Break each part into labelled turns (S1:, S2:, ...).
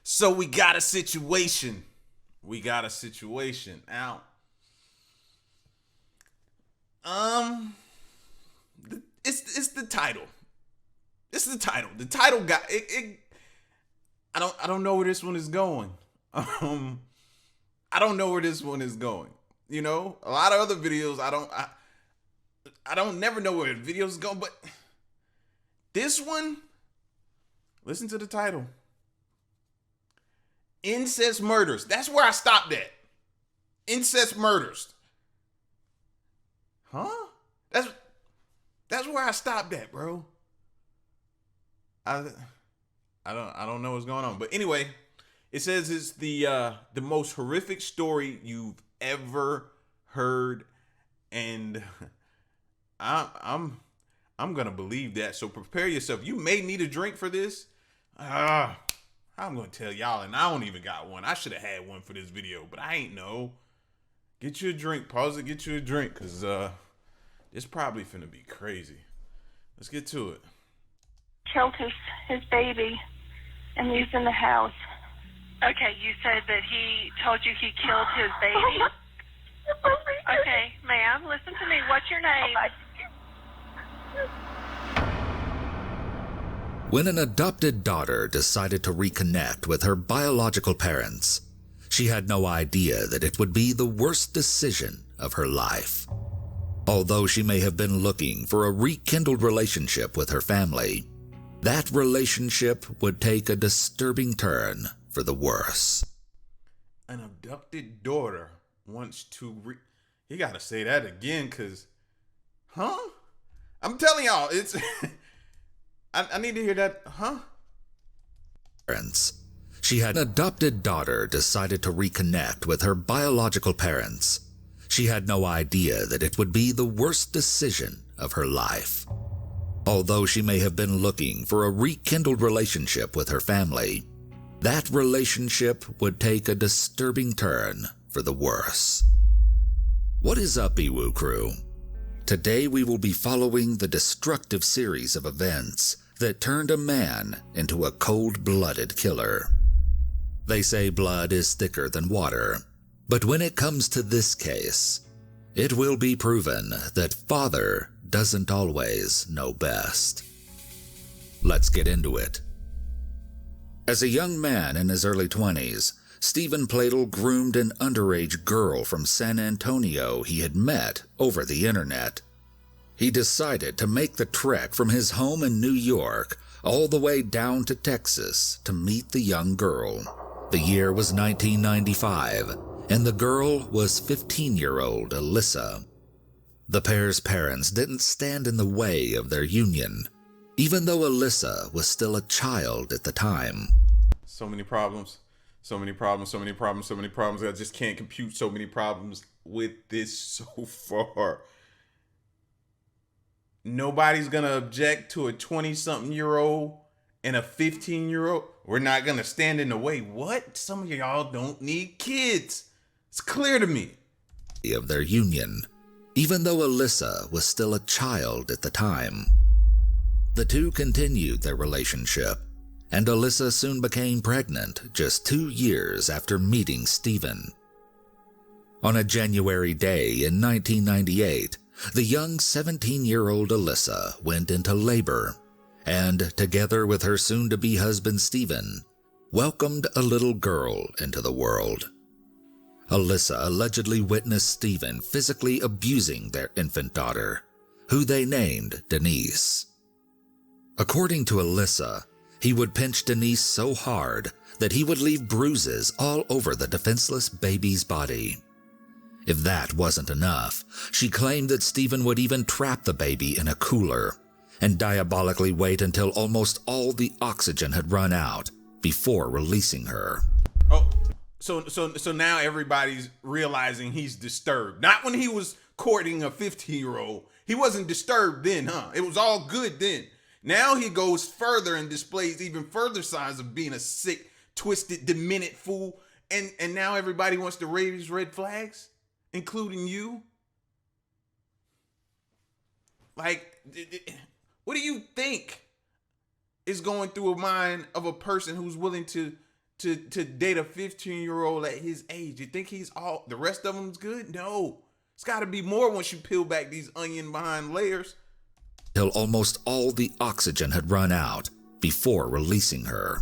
S1: So we got a situation. We got a situation. Now, it's the title. It's the title. The title got it. I don't know where this one is going. I don't know where this one is going. You know, a lot of other videos, I don't never know where the videos go, but this one, listen to the title. Incest murders. That's where I stopped at. Incest murders. Huh? That's where I stopped at, bro. I don't know what's going on. But anyway, it says it's the most horrific story you've ever heard, and I'm gonna believe that. So prepare yourself. You may need a drink for this. I'm gonna tell y'all, and I don't even got one. I should have had one for this video, but I ain't know. Get you a drink. Pause it. Get you a drink, cause it's probably finna be crazy. Let's get to it.
S2: Killed his baby and leaves in the house.
S3: Okay, you said that he told you he killed his baby. Okay, ma'am, listen to me. What's your name?
S4: When an adopted daughter decided to reconnect with her biological parents, she had no idea that it would be the worst decision of her life. Although she may have been looking for a rekindled relationship with her family, that relationship would take a disturbing turn for the worse.
S1: An abducted daughter wants to You gotta say that again, cause, I'm telling y'all, it's. I need to hear that,
S4: She had an adopted daughter decided to reconnect with her biological parents. She had no idea that it would be the worst decision of her life. Although she may have been looking for a rekindled relationship with her family, that relationship would take a disturbing turn for the worse. What is up, Iwu Crew? Today we will be following the destructive series of events that turned a man into a cold-blooded killer. They say blood is thicker than water, but when it comes to this case, it will be proven that father doesn't always know best. Let's get into it. As a young man in his early 20s, Stephen Pladel groomed an underage girl from San Antonio he had met over the internet. He decided to make the trek from his home in New York all the way down to Texas to meet the young girl. The year was 1995, and the girl was 15-year-old Alyssa. The pair's parents didn't stand in the way of their union, even though Alyssa was still a child at the time.
S1: So many problems. So many problems. I just can't compute so many problems with this so far. Nobody's going to object to a 20-something-year-old and a 15-year-old. We're not going to stand in the way. What? Some of y'all don't need kids. It's clear to me.
S4: Of their union, even though Alyssa was still a child at the time. The two continued their relationship, and Alyssa soon became pregnant just 2 years after meeting Stephen. On a January day in 1998, the young 17-year-old Alyssa went into labor, and together with her soon-to-be husband Stephen, welcomed a little girl into the world. Alyssa allegedly witnessed Stephen physically abusing their infant daughter, who they named Denise. According to Alyssa, he would pinch Denise so hard that he would leave bruises all over the defenseless baby's body. If that wasn't enough, she claimed that Stephen would even trap the baby in a cooler and diabolically wait until almost all the oxygen had run out before releasing her.
S1: Oh, so now everybody's realizing he's disturbed. Not when he was courting a 15-year-old. He wasn't disturbed then, huh? It was all good then. Now he goes further and displays even further signs of being a sick, twisted, demented fool. And now everybody wants to raise red flags, including you. Like, what do you think is going through a mind of a person who's willing to to date a 15-year-old at his age? You think he's all the rest of them's good? No. It's got to be more once you peel back these onion behind layers.
S4: Till almost all the oxygen had run out before releasing her.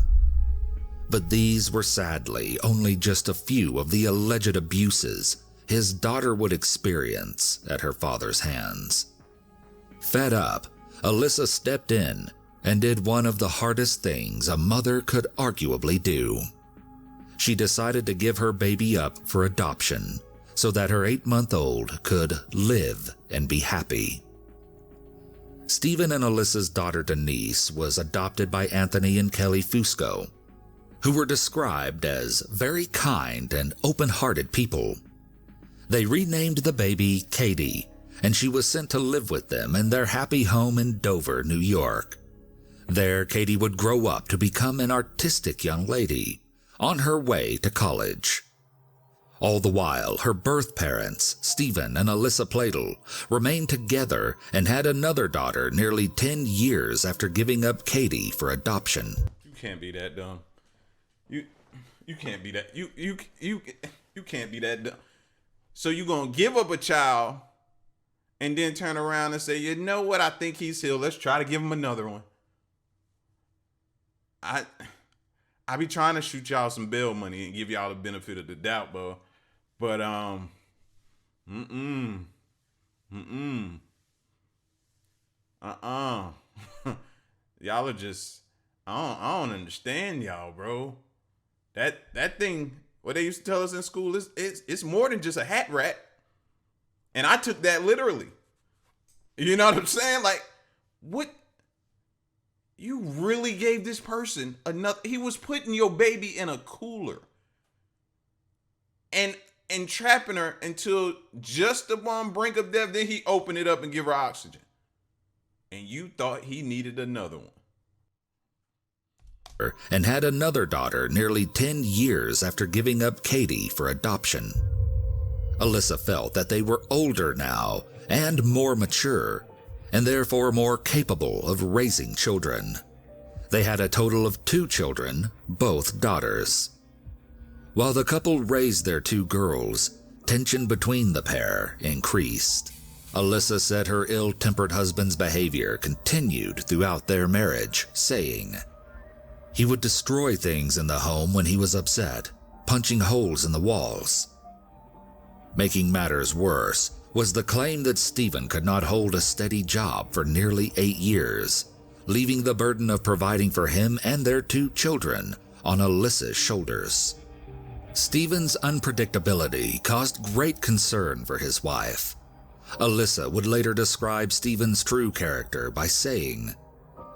S4: But these were sadly only just a few of the alleged abuses his daughter would experience at her father's hands. Fed up, Alyssa stepped in and did one of the hardest things a mother could arguably do. She decided to give her baby up for adoption so that her 8-month-old could live and be happy. Stephen and Alyssa's daughter Denise was adopted by Anthony and Kelly Fusco, who were described as very kind and open-hearted people. They renamed the baby Katie, and she was sent to live with them in their happy home in Dover, New York. There, Katie would grow up to become an artistic young lady on her way to college. All the while, her birth parents, Stephen and Alyssa Pladel, remained together and had another daughter nearly 10 years after giving up Katie for adoption.
S1: You can't be that dumb. You can't be that. You can't be that dumb. So you gonna give up a child and then turn around and say, you know what? I think he's healed. Let's try to give him another one. I be trying to shoot y'all some bail money and give y'all the benefit of the doubt, bro. But y'all are just I don't understand y'all, bro. That thing, what they used to tell us in school, it's more than just a hat rack. And I took that literally. You know what I'm saying? Like, what? You really gave this person another, he was putting your baby in a cooler and trapping her until just upon brink of death. Then he opened it up and give her oxygen. And you thought he needed another one.
S4: And had another daughter nearly 10 years after giving up Katie for adoption. Alyssa felt that they were older now and more mature, and therefore more capable of raising children. They had a total of 2 children, both daughters. While the couple raised their 2 girls, tension between the pair increased. Alyssa said her ill-tempered husband's behavior continued throughout their marriage, saying, he would destroy things in the home when he was upset, punching holes in the walls. Making matters worse was the claim that Stephen could not hold a steady job for nearly 8 years, leaving the burden of providing for him and their 2 children on Alyssa's shoulders. Stephen's unpredictability caused great concern for his wife. Alyssa would later describe Stephen's true character by saying,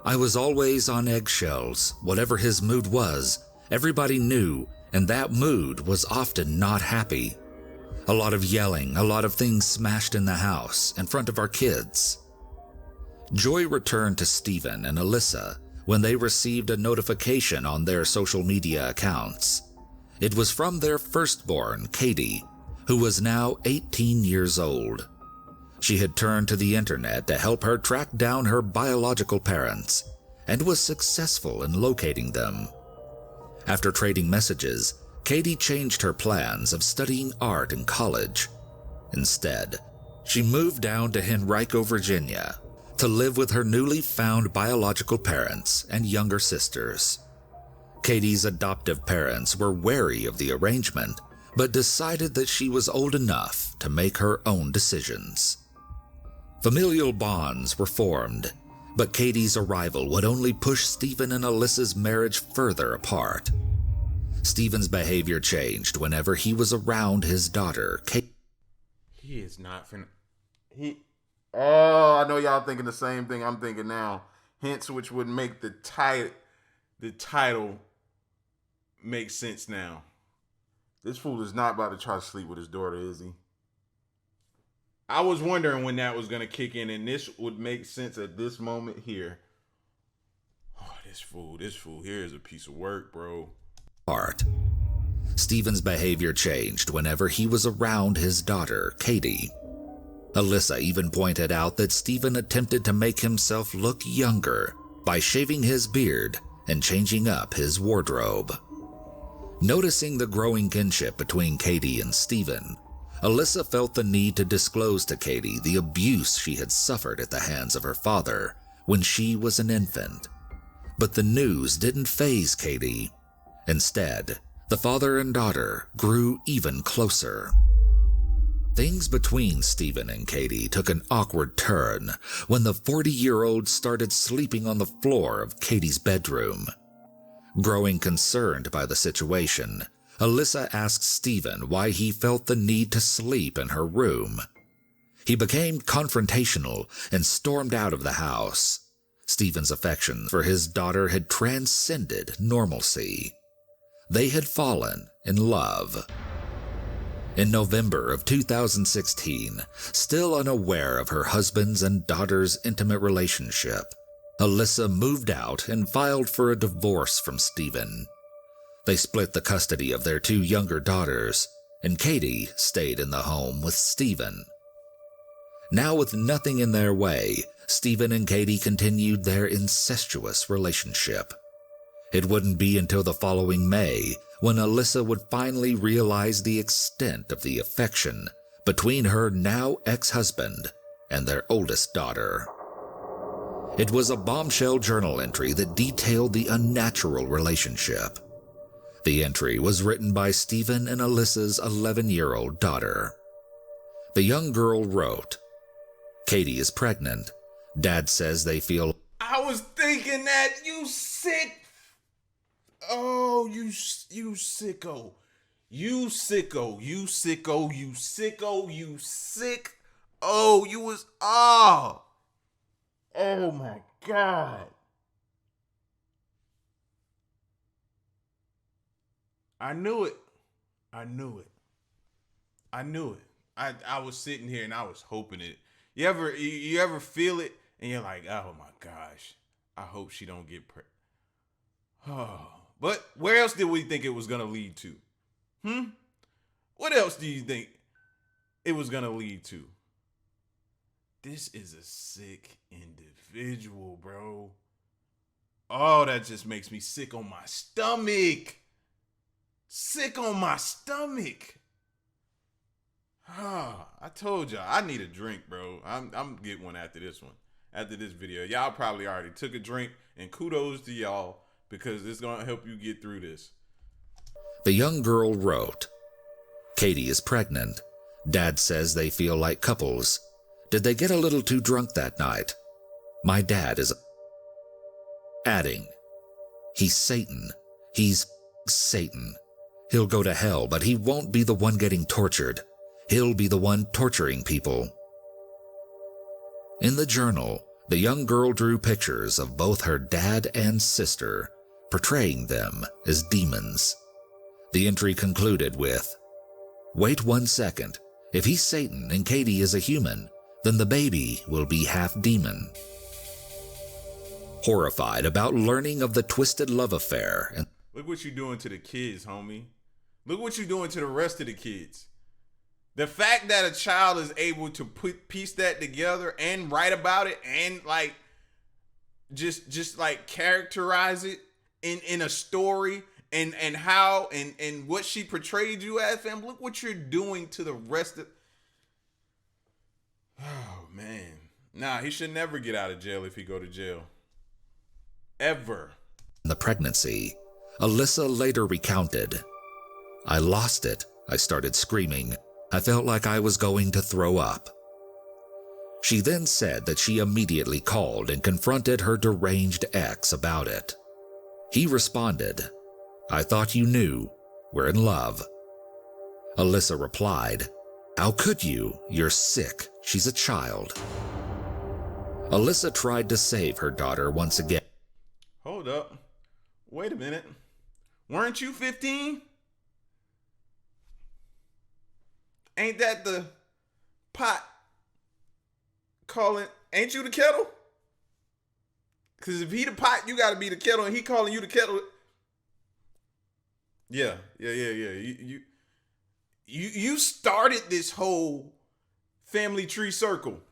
S4: I was always on eggshells. Whatever his mood was, everybody knew, and that mood was often not happy. A lot of yelling, a lot of things smashed in the house in front of our kids. Joy returned to Stephen and Alyssa when they received a notification on their social media accounts. It was from their firstborn, Katie, who was now 18 years old. She had turned to the internet to help her track down her biological parents and was successful in locating them. After trading messages, Katie changed her plans of studying art in college. Instead, she moved down to Henrico, Virginia, to live with her newly found biological parents and younger sisters. Katie's adoptive parents were wary of the arrangement, but decided that she was old enough to make her own decisions. Familial bonds were formed, but Katie's arrival would only push Stephen and Alyssa's marriage further apart. Stephen's behavior changed whenever he was around his daughter, Katie.
S1: He is not finna. Oh, I know y'all thinking the same thing I'm thinking now. Hence, which would make the title make sense now. This fool is not about to try to sleep with his daughter, is he? I was wondering when that was going to kick in, and this would make sense at this moment here. Oh, this fool here is a piece of work, bro.
S4: Stephen's behavior changed whenever he was around his daughter, Katie. Alyssa even pointed out that Stephen attempted to make himself look younger by shaving his beard and changing up his wardrobe. Noticing the growing kinship between Katie and Stephen, Alyssa felt the need to disclose to Katie the abuse she had suffered at the hands of her father when she was an infant. But the news didn't faze Katie. Instead, the father and daughter grew even closer. Things between Stephen and Katie took an awkward turn when the 40-year-old started sleeping on the floor of Katie's bedroom. Growing concerned by the situation, Alyssa asked Stephen why he felt the need to sleep in her room. He became confrontational and stormed out of the house. Stephen's affection for his daughter had transcended normalcy. They had fallen in love. In November of 2016, still unaware of her husband's and daughter's intimate relationship, Alyssa moved out and filed for a divorce from Stephen. They split the custody of their 2 younger daughters, and Katie stayed in the home with Stephen. Now with nothing in their way, Stephen and Katie continued their incestuous relationship. It wouldn't be until the following May when Alyssa would finally realize the extent of the affection between her now ex-husband and their oldest daughter. It was a bombshell journal entry that detailed the unnatural relationship. The entry was written by Stephen and Alyssa's 11-year-old daughter. The young girl wrote, "Katie is pregnant. Dad says they feel..."
S1: I was thinking that, you sick. Oh, you sicko. You sicko. You sicko. You sicko. You sick. Oh, you was... Oh. Oh, my God. I knew it. I knew it. I knew it. I was sitting here and I was hoping it. You ever feel it and you're like, oh my gosh, I hope she don't get pregnant. Oh, but where else did we think it was gonna lead to? What else do you think it was gonna lead to? This is a sick individual, bro. Oh, that just makes me sick on my stomach. Sick on my stomach. I told y'all I need a drink, bro. I'm getting one after this one. After this video. Y'all probably already took a drink, and kudos to y'all because it's gonna help you get through this.
S4: The young girl wrote, "Katie is pregnant. Dad says they feel like couples. Did they get a little too drunk that night? My dad is..." Adding, "He's Satan. He's Satan. He'll go to hell, but he won't be the one getting tortured. He'll be the one torturing people." In the journal, the young girl drew pictures of both her dad and sister, portraying them as demons. The entry concluded with, "Wait 1 second. If he's Satan and Katie is a human, then the baby will be half demon." Horrified about learning of the twisted love affair and...
S1: Look what you're doing to the kids, homie. Look what you're doing to the rest of the kids. The fact that a child is able to piece that together and write about it and like just like characterize it in a story and how and what she portrayed you as, fam. Look what you're doing to the rest of... Oh man. Nah, he should never get out of jail if he go to jail. Ever.
S4: The pregnancy, Alyssa later recounted, "I lost it. I started screaming. I felt like I was going to throw up." She then said that she immediately called and confronted her deranged ex about it. He responded, "I thought you knew. We're in love." Alyssa replied, "How could you? You're sick. She's a child." Alyssa tried to save her daughter once again.
S1: Hold up. Wait a minute. Weren't you 15? Ain't that the pot calling? Ain't you the kettle? Because if he the pot, you got to be the kettle, and he calling you the kettle. Yeah. You started this whole family tree circle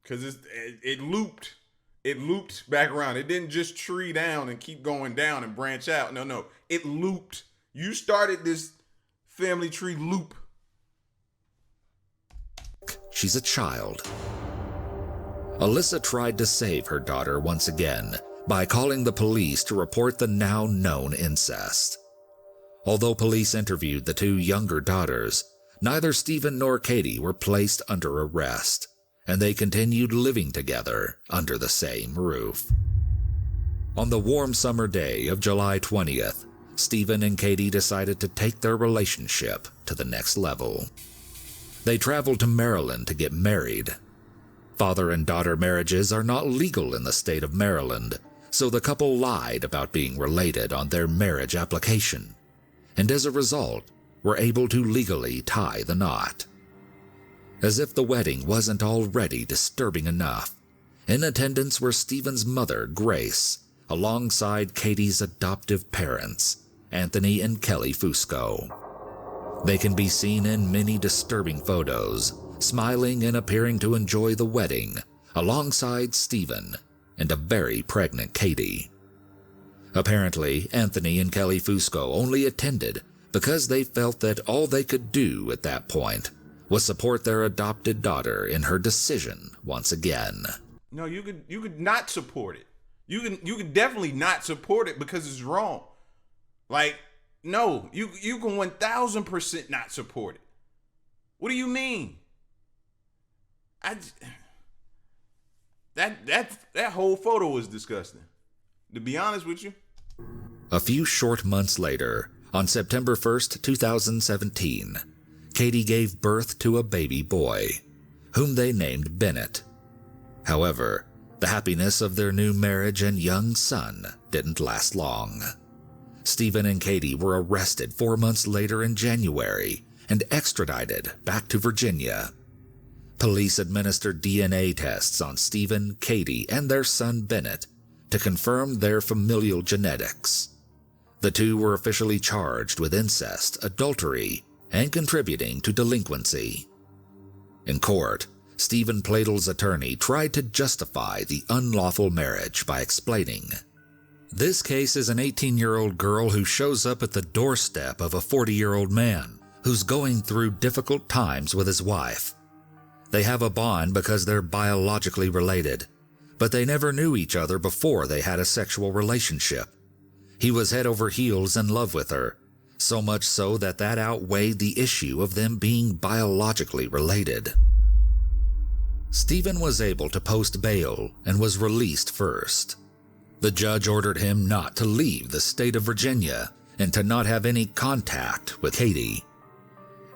S1: because it looped. It looped back around. It didn't just tree down and keep going down and branch out. No. It looped. You started this family tree loop.
S4: She's a child. Alyssa tried to save her daughter once again by calling the police to report the now known incest. Although police interviewed the two younger daughters, neither Stephen nor Katie were placed under arrest, and they continued living together under the same roof. On the warm summer day of July 20th, Stephen and Katie decided to take their relationship to the next level. They traveled to Maryland to get married. Father and daughter marriages are not legal in the state of Maryland, so the couple lied about being related on their marriage application, and as a result, were able to legally tie the knot. As if the wedding wasn't already disturbing enough, in attendance were Stephen's mother, Grace, alongside Katie's adoptive parents, Anthony and Kelly Fusco. They can be seen in many disturbing photos, smiling and appearing to enjoy the wedding, alongside Stephen and a very pregnant Katie. Apparently, Anthony and Kelly Fusco only attended because they felt that all they could do at that point was support their adopted daughter in her decision once again.
S1: No, you could not support it. You can definitely not support it because it's wrong. Like, no, you can 1000% not support it. What do you mean? That whole photo was disgusting. To be honest with you.
S4: A few short months later, on September 1st, 2017, Katie gave birth to a baby boy, whom they named Bennett. However, the happiness of their new marriage and young son didn't last long. Stephen and Katie were arrested 4 months later in January and extradited back to Virginia. Police administered DNA tests on Stephen, Katie, and their son Bennett to confirm their familial genetics. The two were officially charged with incest, adultery, and contributing to delinquency. In court, Stephen Pladle's attorney tried to justify the unlawful marriage by explaining, "This case is an 18-year-old girl who shows up at the doorstep of a 40-year-old man who's going through difficult times with his wife. They have a bond because they're biologically related, but they never knew each other before they had a sexual relationship. He was head over heels in love with her, so much so that outweighed the issue of them being biologically related." Stephen was able to post bail and was released first. The judge ordered him not to leave the state of Virginia and to not have any contact with Katie.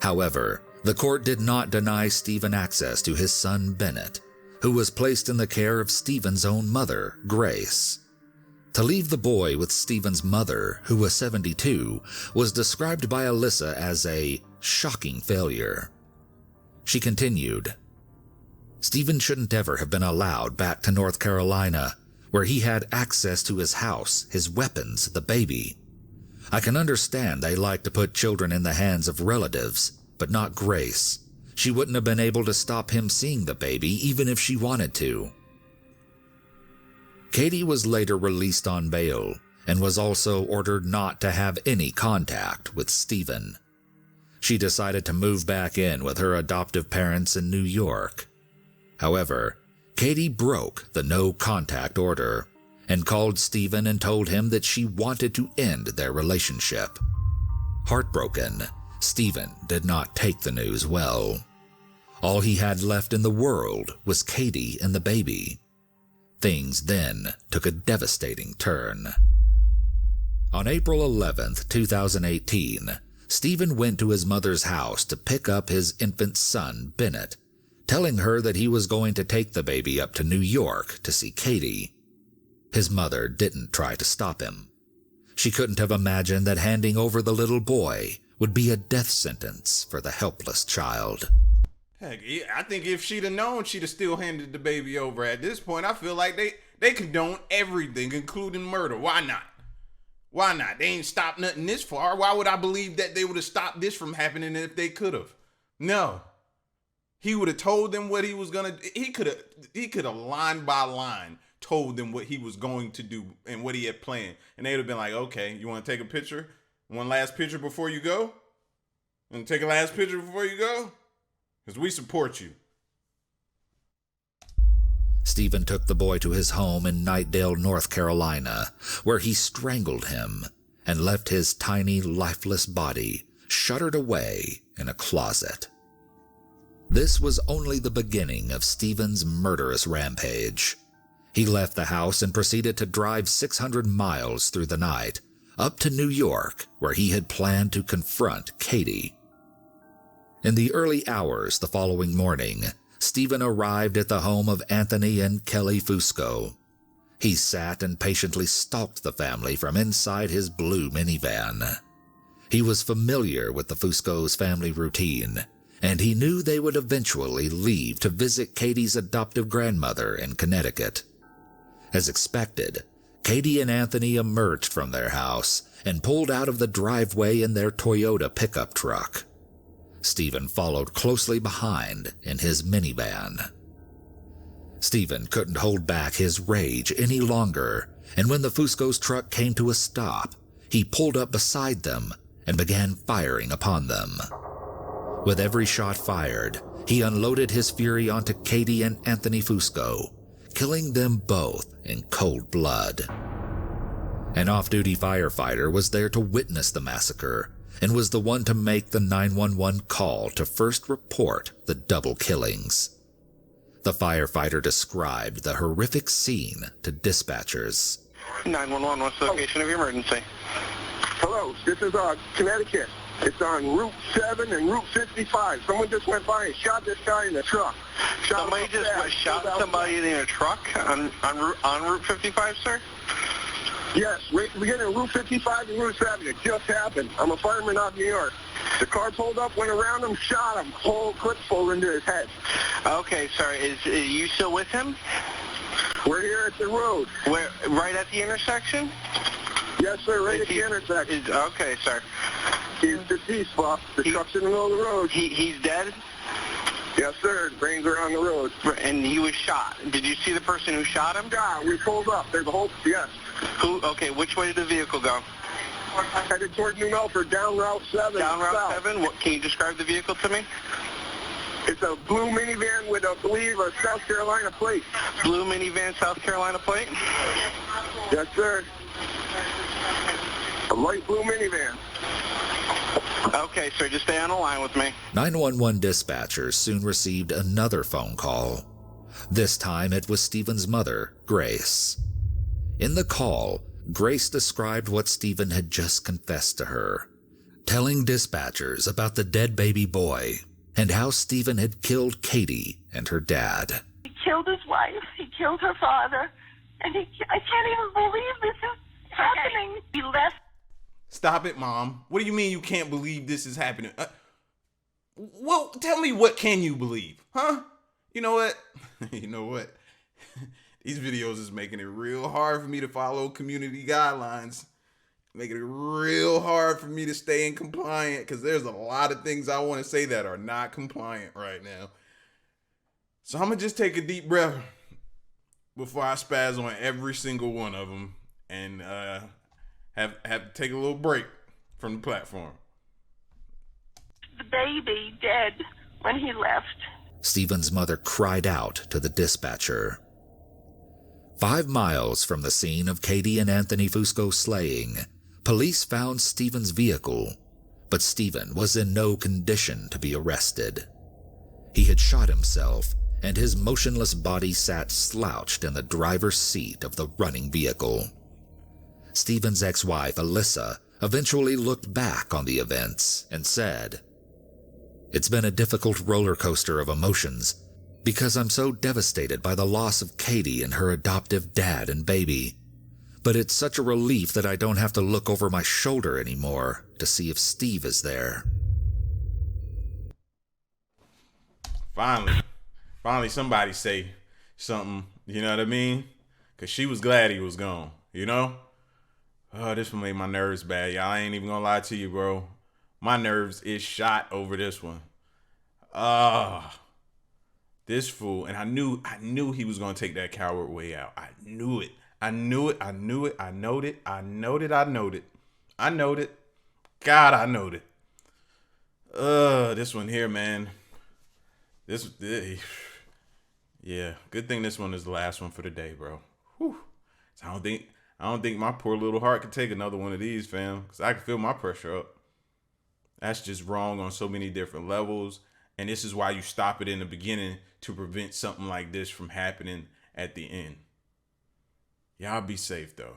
S4: However, the court did not deny Stephen access to his son Bennett, who was placed in the care of Stephen's own mother, Grace. To leave the boy with Stephen's mother, who was 72, was described by Alyssa as a shocking failure. She continued, "Stephen shouldn't ever have been allowed back to North Carolina, where he had access to his house, his weapons, the baby. I can understand they like to put children in the hands of relatives, but not Grace. She wouldn't have been able to stop him seeing the baby even if she wanted to." Katie was later released on bail and was also ordered not to have any contact with Stephen. She decided to move back in with her adoptive parents in New York. However, Katie broke the no-contact order and called Stephen and told him that she wanted to end their relationship. Heartbroken, Stephen did not take the news well. All he had left in the world was Katie and the baby. Things then took a devastating turn. On April 11th, 2018, Stephen went to his mother's house to pick up his infant son, Bennett, telling her that he was going to take the baby up to New York to see Katie. His mother didn't try to stop him. She couldn't have imagined that handing over the little boy would be a death sentence for the helpless child.
S1: Heck, I think if she'd have known, she'd have still handed the baby over. At this point, I feel like they condone everything, including murder. Why not? Why not? They ain't stopped nothing this far. Why would I believe that they would have stopped this from happening if they could have? No. He would have told them what he was gonna. He could have line by line told them what he was going to do and what he had planned. And they'd have been like, okay, you want to take a picture? One last picture before you go? And take a last picture before you go? Because we support you.
S4: Stephen took the boy to his home in Knightdale, North Carolina, where he strangled him and left his tiny, lifeless body shuttered away in a closet. This was only the beginning of Stephen's murderous rampage. He left the house and proceeded to drive 600 miles through the night, up to New York, where he had planned to confront Katie. In the early hours the following morning, Stephen arrived at the home of Anthony and Kelly Fusco. He sat and patiently stalked the family from inside his blue minivan. He was familiar with the Fusco's family routine, and he knew they would eventually leave to visit Katie's adoptive grandmother in Connecticut. As expected, Katie and Anthony emerged from their house and pulled out of the driveway in their Toyota pickup truck. Stephen followed closely behind in his minivan. Stephen couldn't hold back his rage any longer, and when the Fusco's truck came to a stop, he pulled up beside them and began firing upon them. With every shot fired, he unloaded his fury onto Katie and Anthony Fusco, killing them both in cold blood. An off-duty firefighter was there to witness the massacre and was the one to make the 911 call to first report the double killings. The firefighter described the horrific scene to dispatchers.
S5: 911, what's the location of your emergency?
S6: Hello, this is Connecticut. It's on Route 7 and Route 55. Someone just went by and shot this guy in the truck.
S5: Somebody just shot somebody in a truck on Route 55, sir?
S6: Yes, right at the beginning of Route 55 and Route 7. It just happened. I'm a fireman out of New York. The car pulled up, went around him, shot him. Whole clip full into his head.
S5: Okay, sorry. Is you still with him?
S6: We're here at the road.
S5: Where? Right at the intersection?
S6: Yes, sir, right at the intersection.
S5: Okay, sir.
S6: He's deceased, boss. The truck's in the middle of the road.
S5: He's dead?
S6: Yes, sir. Brains are on the road.
S5: And he was shot. Did you see the person who shot him?
S6: Yeah, we pulled up. There's a whole, yes.
S5: Who? Okay, which way did the vehicle go?
S6: Headed toward New Milford, down Route 7.
S5: Down Route
S6: south.
S5: 7? What, can you describe the vehicle to me?
S6: It's a blue minivan with, I believe, a South Carolina plate.
S5: Blue minivan, South Carolina plate?
S6: Yes, sir. A light blue minivan.
S5: Okay, sir, just stay on the line with me.
S4: 911 dispatchers soon received another phone call. This time it was Stephen's mother, Grace. In the call, Grace described what Stephen had just confessed to her, telling dispatchers about the dead baby boy and how Stephen had killed Katie and her dad.
S2: He killed his wife. He killed her father. And I can't even believe this is happening. He left.
S1: Stop it, Mom. What do you mean you can't believe this is happening? Well, tell me, what can you believe? Huh? You know what? You know what? These videos is making it real hard for me to follow community guidelines. Making it real hard for me to stay in compliant because there's a lot of things I want to say that are not compliant right now. So I'm going to just take a deep breath before I spaz on every single one of them and have to take a little break from the platform.
S2: The baby dead when he left.
S4: Stephen's mother cried out to the dispatcher. 5 miles from the scene of Katie and Anthony Fusco's slaying, police found Stephen's vehicle, but Stephen was in no condition to be arrested. He had shot himself, and his motionless body sat slouched in the driver's seat of the running vehicle. Stephen's ex-wife, Alyssa, eventually looked back on the events and said, "It's been a difficult roller coaster of emotions because I'm so devastated by the loss of Katie and her adoptive dad and baby. But it's such a relief that I don't have to look over my shoulder anymore to see if Steve is there."
S1: Finally somebody say something, you know what I mean? Because she was glad he was gone, you know? Oh, this one made my nerves bad, y'all. I ain't even gonna lie to you, bro. My nerves is shot over this one. This fool, and I knew he was gonna take that coward way out. I knew it. I knowed it. I knowed it. God, I knowed it. This one here, man. Yeah, good thing this one is the last one for the day, bro. Whew. So I don't think my poor little heart can take another one of these, fam. Cause I can feel my pressure up. That's just wrong on so many different levels. And this is why you stop it in the beginning to prevent something like this from happening at the end. Y'all be safe though.